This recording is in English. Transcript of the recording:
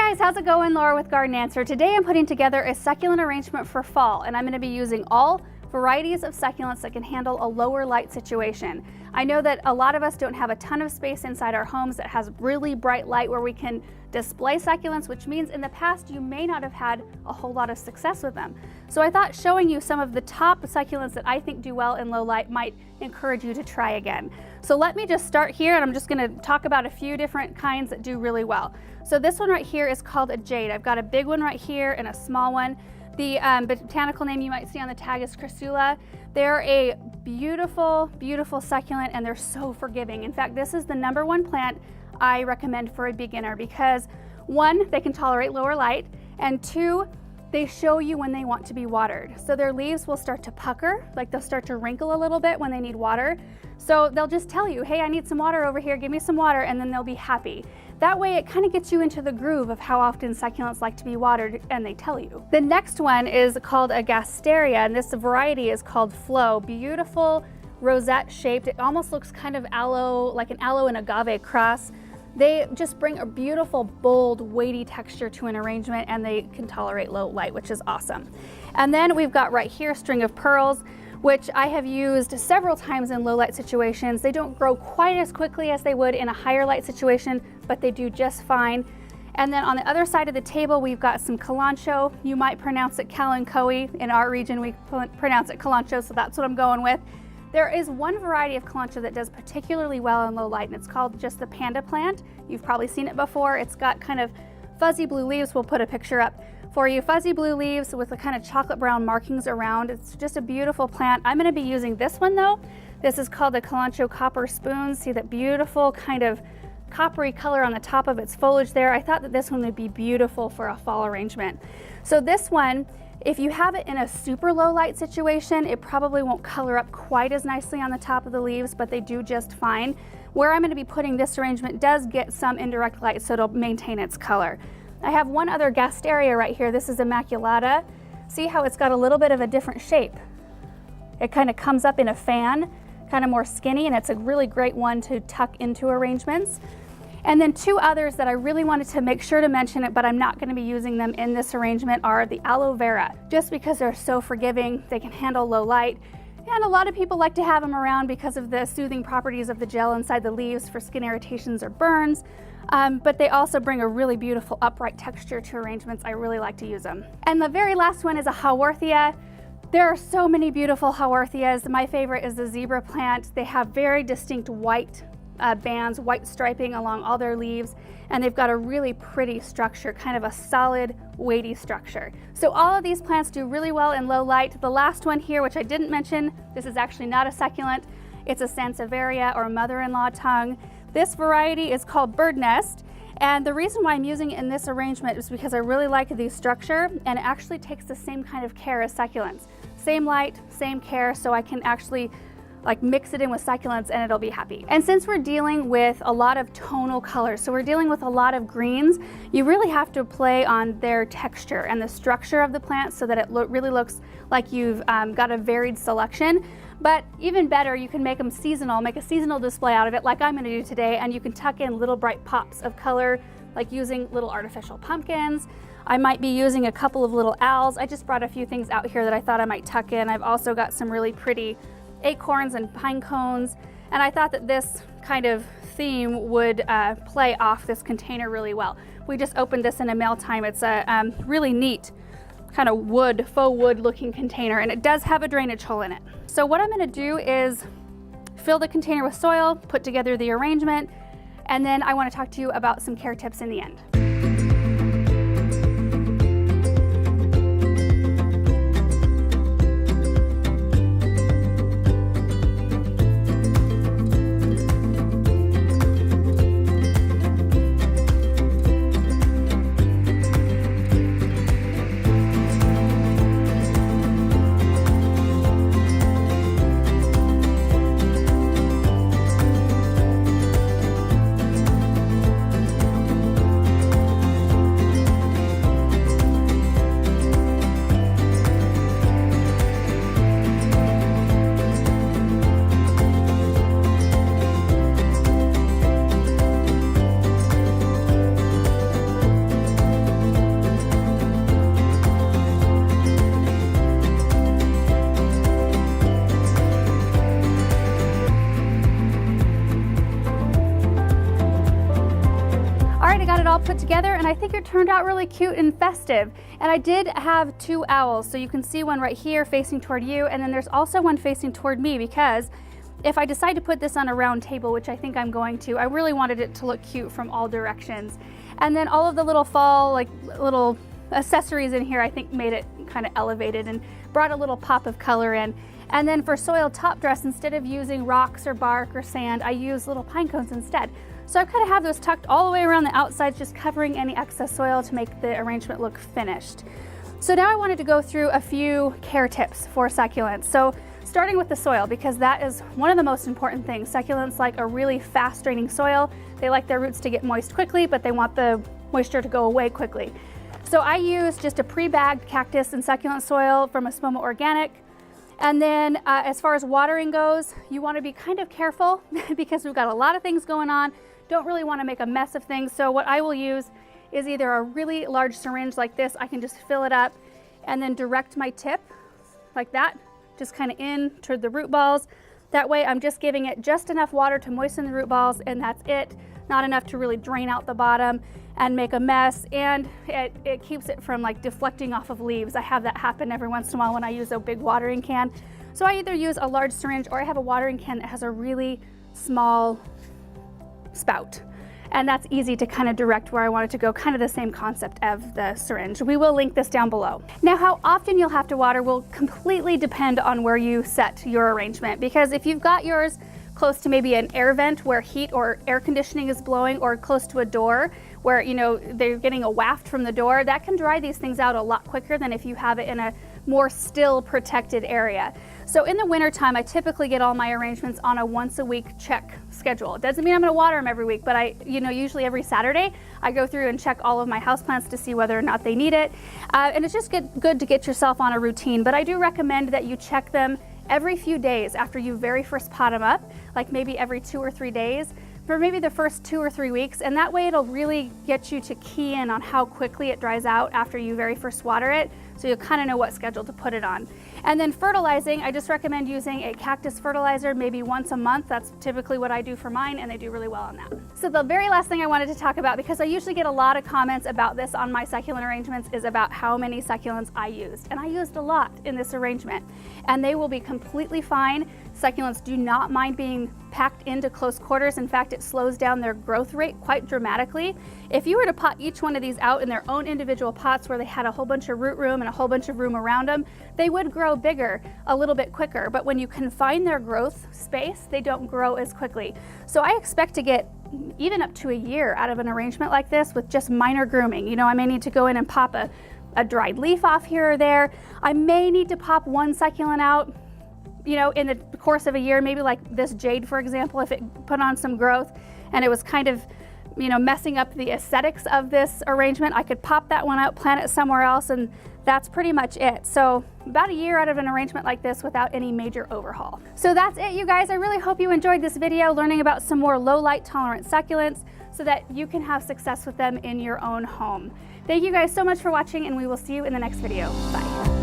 guys, how's it going? Laura with Garden Answer. Today I'm putting together a succulent arrangement for fall, and I'm going to be using all varieties of succulents that can handle a lower light situation. I know that a lot of us don't have a ton of space inside our homes that has really bright light where we can display succulents, which means in the past you may not have had a whole lot of success with them. So I thought showing you some of the top succulents that I think do well in low light might encourage you to try again. So let me just start here, and I'm just going to talk about a few different kinds that do really well. So this one right here is called a jade. I've got a big one right here and a small one. The botanical name you might see on the tag is Crassula. They're a beautiful, beautiful succulent, and they're so forgiving. In fact, this is the #1 plant I recommend for a beginner because 1, they can tolerate lower light, and 2, they show you when they want to be watered. So their leaves will start to pucker, like they'll start to wrinkle a little bit when they need water. So they'll just tell you, hey, I need some water over here, give me some water, and then they'll be happy. That way it kind of gets you into the groove of how often succulents like to be watered, and they tell you. The next one is called a gasteria, and this variety is called Flow. Beautiful rosette shaped. It almost looks kind of aloe, like an aloe and agave cross. They just bring a beautiful, bold, weighty texture to an arrangement, and they can tolerate low light, which is awesome. And then we've got right here String of Pearls, which I have used several times in low light situations. They don't grow quite as quickly as they would in a higher light situation, but they do just fine. And then on the other side of the table, we've got some Kalanchoe. You might pronounce it Kalanchoe. In our region, we pronounce it Kalanchoe, so that's what I'm going with. There is one variety of Kalanchoe that does particularly well in low light, and it's called just the panda plant. You've probably seen it before. It's got kind of fuzzy blue leaves. We'll put a picture up for you. Fuzzy blue leaves with the kind of chocolate brown markings around. It's just a beautiful plant. I'm going to be using this one though. This is called the Kalanchoe Copper Spoon. See that beautiful kind of coppery color on the top of its foliage there. I thought that this one would be beautiful for a fall arrangement. So this one, if you have it in a super low light situation, it probably won't color up quite as nicely on the top of the leaves, but they do just fine. Where I'm going to be putting this arrangement does get some indirect light, so it'll maintain its color. I have one other gasteria right here. This is Immaculata. See how it's got a little bit of a different shape. It kind of comes up in a fan, kind of more skinny, and it's a really great one to tuck into arrangements. And then 2 others that I really wanted to make sure to mention it, but I'm not going to be using them in this arrangement, are the aloe vera. Just because they're so forgiving, they can handle low light, and a lot of people like to have them around because of the soothing properties of the gel inside the leaves for skin irritations or burns. But they also bring a really beautiful upright texture to arrangements. I really like to use them. And the very last one is a Haworthia. There are so many beautiful Haworthias. My favorite is the zebra plant. They have very distinct white bands, white striping along all their leaves, and they've got a really pretty structure, kind of a solid, weighty structure. So all of these plants do really well in low light. The last one here, which I didn't mention, this is actually not a succulent. It's a Sansevieria, or mother-in-law tongue. This variety is called Bird Nest, and the reason why I'm using it in this arrangement is because I really like the structure, and it actually takes the same kind of care as succulents. Same light, same care, so I can actually like mix it in with succulents and it'll be happy. And since we're dealing with a lot of tonal colors, so we're dealing with a lot of greens, you really have to play on their texture and the structure of the plant so that it really looks like you've got a varied selection. But even better, you can make them seasonal, make a seasonal display out of it like I'm going to do today, and you can tuck in little bright pops of color, like using little artificial pumpkins. I might be using a couple of little owls. I just brought a few things out here that I thought I might tuck in. I've also got some really pretty acorns and pine cones, and I thought that this kind of theme would play off this container really well. We just opened this in a mail time. It's a really neat kind of wood, faux wood looking container, and it does have a drainage hole in it. So what I'm going to do is fill the container with soil, put together the arrangement, and then I want to talk to you about some care tips in the end. put together, and I think it turned out really cute and festive. And I did have 2 owls, so you can see one right here facing toward you, and then there's also one facing toward me, because if I decide to put this on a round table, which I think I'm going to, I really wanted it to look cute from all directions. And then all of the little fall, like little accessories in here, I think made it kind of elevated and brought a little pop of color in. And then for soil top dress, instead of using rocks or bark or sand, I use little pine cones instead. So I kind of have those tucked all the way around the outside, just covering any excess soil to make the arrangement look finished. So now I wanted to go through a few care tips for succulents. So starting with the soil, because that is one of the most important things. Succulents like a really fast draining soil. They like their roots to get moist quickly, but they want the moisture to go away quickly. So I use just a pre-bagged cactus and succulent soil from Espoma Organic. And then as far as watering goes, you want to be kind of careful because we've got a lot of things going on. Don't really want to make a mess of things. So what I will use is either a really large syringe like this. I can just fill it up and then direct my tip like that, just kind of in toward the root balls. That way I'm just giving it just enough water to moisten the root balls, and that's it. Not enough to really drain out the bottom and make a mess, and it keeps it from like deflecting off of leaves. I have that happen every once in a while when I use a big watering can. So I either use a large syringe or I have a watering can that has a really small spout. And that's easy to kind of direct where I want it to go, kind of the same concept of the syringe. We will link this down below. Now, how often you'll have to water will completely depend on where you set your arrangement, because if you've got yours close to maybe an air vent where heat or air conditioning is blowing, or close to a door where, you know, they're getting a waft from the door, that can dry these things out a lot quicker than if you have it in a more still protected area. So in the winter time, I typically get all my arrangements on a once a week check schedule. It doesn't mean I'm going to water them every week, but usually every Saturday I go through and check all of my houseplants to see whether or not they need it. And it's just good to get yourself on a routine, but I do recommend that you check them every few days after you very first pot them up, like maybe every 2 or 3 days, for maybe the first 2 or 3 weeks, and that way it'll really get you to key in on how quickly it dries out after you very first water it, so you'll kind of know what schedule to put it on. And then fertilizing, I just recommend using a cactus fertilizer maybe once a month. That's typically what I do for mine, and they do really well on that. So the very last thing I wanted to talk about, because I usually get a lot of comments about this on my succulent arrangements, is about how many succulents I used. And I used a lot in this arrangement, and they will be completely fine. Succulents do not mind being packed into close quarters. In fact, it slows down their growth rate quite dramatically. If you were to pot each one of these out in their own individual pots where they had a whole bunch of root room and a whole bunch of room around them, they would grow bigger a little bit quicker. But when you confine their growth space, they don't grow as quickly. So I expect to get even up to a year out of an arrangement like this with just minor grooming. You know, I may need to go in and pop a dried leaf off here or there. I may need to pop one succulent out, you know, in the course of a year, maybe like this jade, for example, if it put on some growth and it was kind of, you know, messing up the aesthetics of this arrangement, I could pop that one out, plant it somewhere else, and that's pretty much it. So about a year out of an arrangement like this without any major overhaul. So that's it, you guys. I really hope you enjoyed this video, learning about some more low light tolerant succulents so that you can have success with them in your own home. Thank you guys so much for watching, and we will see you in the next video. Bye.